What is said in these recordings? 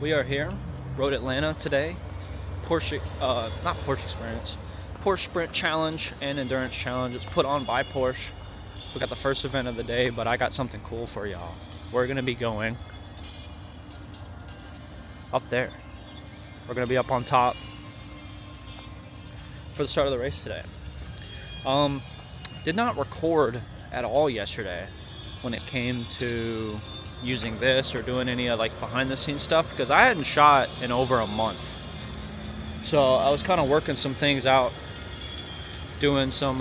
We are here, Road Atlanta today. Porsche, not Porsche Experience, Porsche Sprint Challenge and Endurance Challenge. It's put on by Porsche. We got the first event of the day, but I got something cool for y'all. We're gonna be going up there. We're gonna be up on top for the start of the race today. Did not record at all yesterday when it came to using this or doing any of like behind the scenes stuff because I hadn't shot in over a month. So I was kind of working some things out, doing some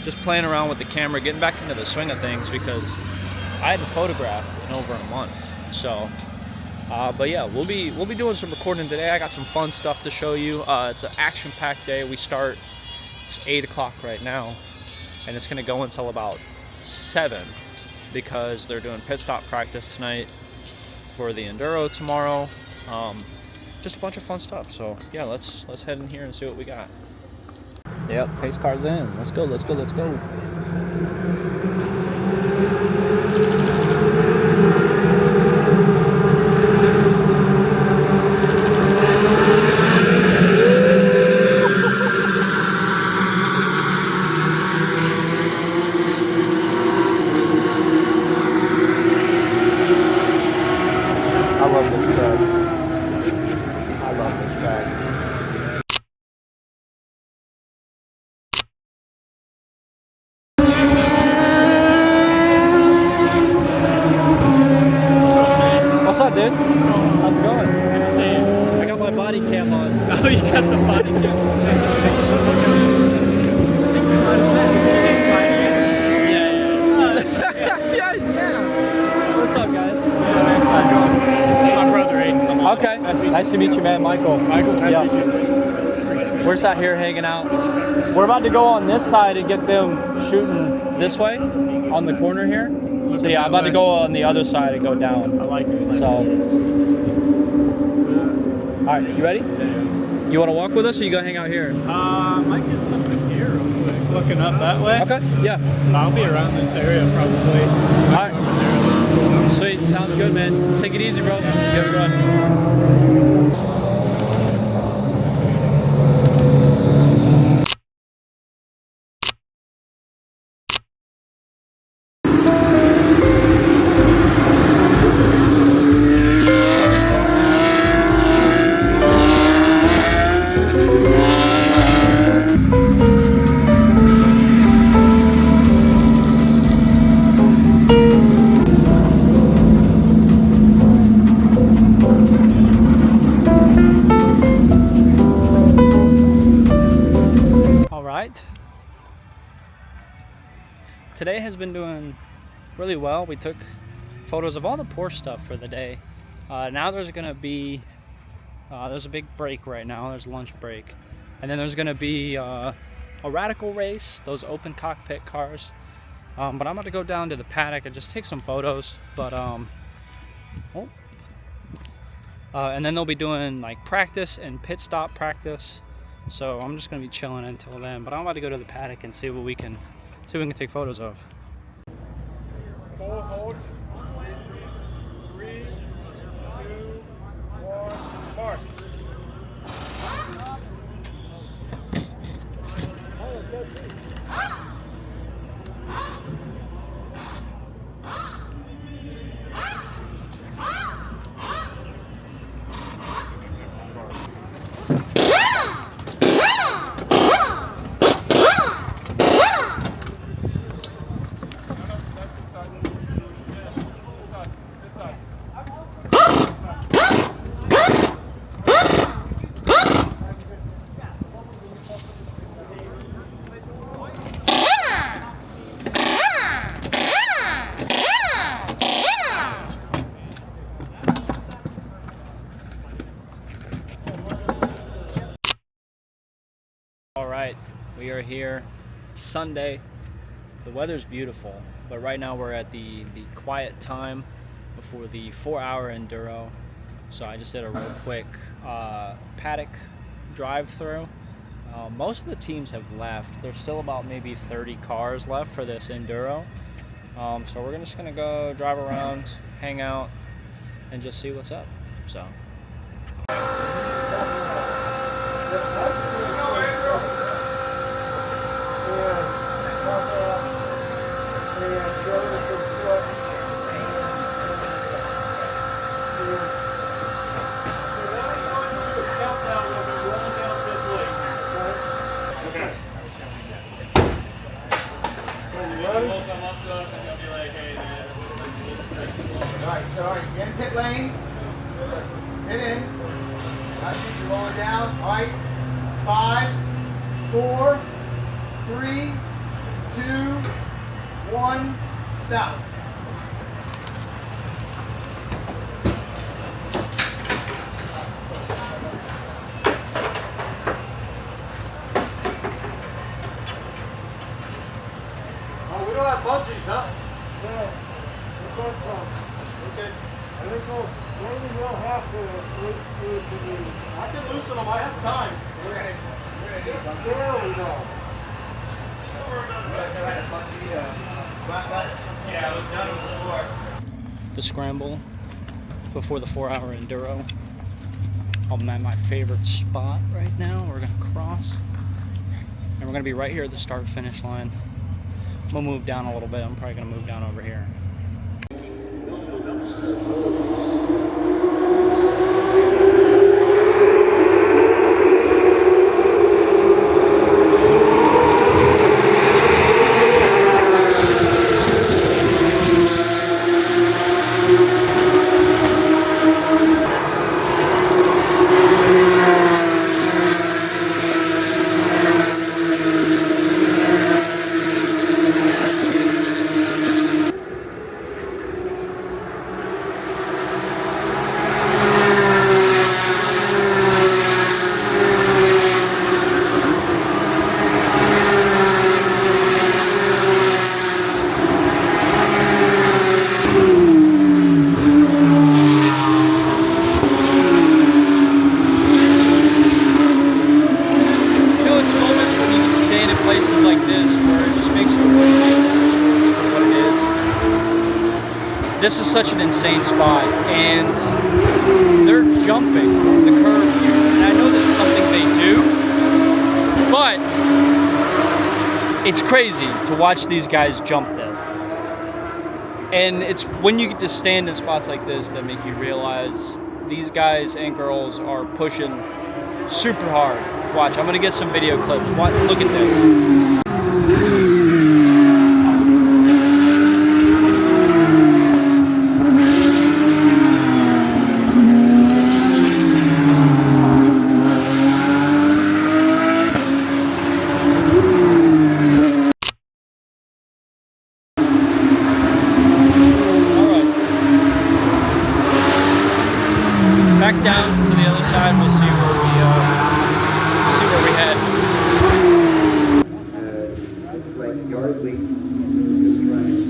just playing around with the camera, getting back into the swing of things because I hadn't photographed in over a month. So but yeah, we'll be doing some recording today. I got some fun stuff to show you. It's an action-packed day. It's 8 o'clock right now, and it's gonna go until about 7 because they're doing pit stop practice tonight for the enduro tomorrow. Just a bunch of fun stuff. So yeah, let's head in here and see what we got. Yep, pace car's in. Let's go. I love this track. What's up, dude? How's it going? Good to see you. I got my body cam on. Oh, you got the body cam. Yeah. What's up, guys? How's it going? It's my brother, Aiden. Okay. Nice to meet you, man. Michael. Nice to meet you. That's pretty sweet. We're just out here hanging out. We're about to go on this side and get them shooting this way on the corner here. So yeah, I'm about to go on the other side and go down. I like it. So, all right, you ready? Yeah. You want to walk with us, or you gonna hang out here? I might get something here real quick. Looking up that way. Okay. Yeah. I'll be around this area probably. All right. Over there, that's cool. Sweet. Sounds good, man. Take it easy, bro. You have a good one. Today has been doing really well. We took photos of all the Porsche stuff for the day. Now there's gonna be there's a big break right now. There's lunch break, and then there's gonna be a radical race, those open cockpit cars. But I'm about to go down to the paddock and just take some photos. But and then they'll be doing like practice and pit stop practice. So I'm just gonna be chilling until then. But I'm about to go to the paddock and see what we can take photos of. Hold. 3, 2, 1, mark. We are here Sunday. The weather's beautiful, but right now we're at the quiet time before the 4-hour enduro. So I just did a real quick paddock drive-through. Most of the teams have left. There's still about maybe 30 cars left for this enduro. So we're just gonna go drive around, hang out, and just see what's up. So. Alright, get in pit lane. Pit in. Now you're rolling down. Alright. 5, 4, 3, 2, 1, stop. Oh, we don't have bungees, huh? No. Okay. I think maybe we'll have to I can loosen them. I have time. We're gonna do it. There we go. Yeah, I was done before. The scramble before the 4-hour enduro. I'm at my favorite spot right now. We're gonna cross, and we're gonna be right here at the start-finish line. I'm gonna move down a little bit. I'm probably gonna move down over here. This is such an insane spot, and they're jumping the curve here. And I know that's something they do, but it's crazy to watch these guys jump this. And it's when you get to stand in spots like this that make you realize these guys and girls are pushing super hard. Watch, I'm gonna get some video clips. Look at this. Back down to the other side. We'll see where we head. Looks like Yardley is running the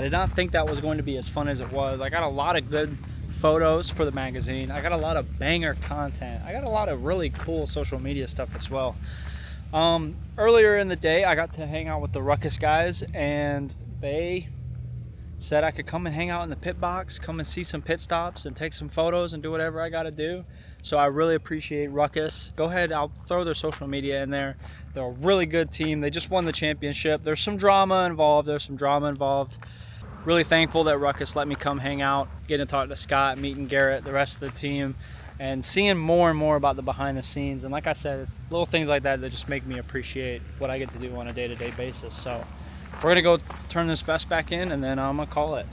did not think that was going to be as fun as it was. I got a lot of good photos for the magazine. I got a lot of banger content. I got a lot of really cool social media stuff as well. Earlier in the day, I got to hang out with the Ruckus guys, and they said I could come and hang out in the pit box, come and see some pit stops and take some photos and do whatever I got to do. So I really appreciate Ruckus. Go ahead, I'll throw their social media in there. They're a really good team. They just won the championship. There's some drama involved. Really thankful that Ruckus let me come hang out, getting to talk to Scott, meeting Garrett, the rest of the team, and seeing more and more about the behind the scenes. And like I said, it's little things like that that just make me appreciate what I get to do on a day-to-day basis. So we're gonna go turn this vest back in, and then I'm gonna call it.